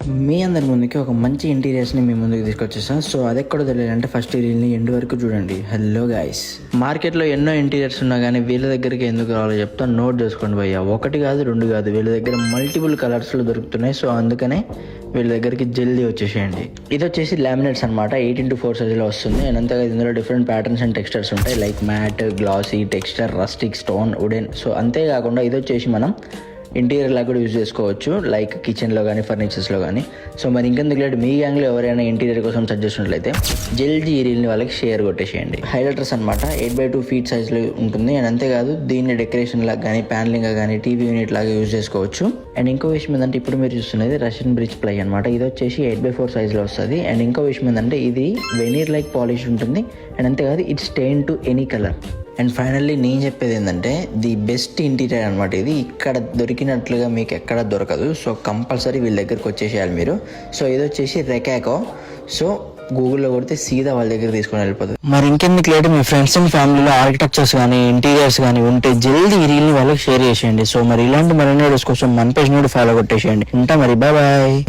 మీ అందరి ముందుకి ఒక మంచి ఇంటీరియర్స్ని మీ ముందుకు తీసుకొచ్చేసాం. సో అది ఎక్కడ తెలియాలంటే ఫస్ట్ రీల్ని ఎండ్ వరకు చూడండి. హలో గైస్, మార్కెట్లో ఎన్నో ఇంటీరియర్స్ ఉన్నా కానీ వీళ్ళ దగ్గరికి ఎందుకు రావాలో చెప్తా, నోట్ చేసుకోండి భయ్య. ఒకటి కాదు రెండు కాదు, వీళ్ళ దగ్గర మల్టిపుల్ కలర్స్లో దొరుకుతున్నాయి. సో అందుకనే వీళ్ళ దగ్గరికి జల్దీ వచ్చేసేయండి. ఇది వచ్చేసి లామినేట్స్ అనమాట, 8x4 సైజులో వస్తుంది. అండ్ అంతేకాదు ఇందులో డిఫరెంట్ ప్యాటర్న్స్ అండ్ టెక్స్చర్స్ ఉంటాయి, like matte, glossy, texture, rustic, stone, wooden. So అంతేకాకుండా ఇది వచ్చేసి మనం ఇంటీరియర్ లాగా కూడా యూజ్ చేసుకోవచ్చు, లైక్ కిచెన్లో కానీ ఫర్నిచర్స్లో కానీ. సో మరి ఇంకెందుకు లేట్, మీ గ్యాంగ్లో ఎవరైనా ఇంటీరియర్ కోసం సజెస్ట్ చేసినట్లయితే జల్దీ ఈ రీల్ని వాళ్ళకి షేర్ కొట్టేసేయండి. హైలైటర్స్ అనమాట, 8x2 ఫీట్ సైజ్లో ఉంటుంది. అండ్ అంతేకాదు దీన్ని డెకరేషన్ లాగా కానీ, ప్యానలింగ్ కానీ, టీవీ యూనిట్ లాగా యూజ్ చేసుకోవచ్చు. అండ్ ఇంకో విషయం ఏంటంటే ఇప్పుడు మీరు చూస్తున్నది రష్యన్ బ్రిడ్జ్ ప్లై అనమాట. ఇది వచ్చేసి 8x4 సైజ్లో వస్తుంది. అండ్ ఇంకో విషయం ఏంటంటే ఇది వెనీర్ లైక్ పాలిష్ ఉంటుంది. అండ్ అంతేకాదు it stain to any colour. And finally నేను చెప్పేది ఏంటంటే ది బెస్ట్ ఇంటీరియర్ అనమాట ఇది. ఇక్కడ దొరికినట్లుగా మీకు ఎక్కడ దొరకదు. సో కంపల్సరీ వీళ్ళ దగ్గరికి వచ్చేసేయాలి మీరు. సో ఇది వచ్చేసి రెకాకో. సో గూగుల్లో కొడితే సీదా వాళ్ళ దగ్గర తీసుకొని వెళ్ళిపోతుంది. మరి ఇంకెందుకు లేట్, మీ ఫ్రెండ్స్ అండ్ ఫ్యామిలీలో ఆర్కిటెక్చర్స్ కానీ ఇంటీరియర్స్ కానీ ఉంటే జల్దీ ఈ రీల్ని వాళ్ళకి షేర్ చేసేయండి. సో మరి ఇలాంటి మరిన్ని వీడియోస్ కోసం మన పేజ్ నుండి ఫాలో కొట్టేసేయండి. ఉంటా మరి, బాయ్ బాయ్.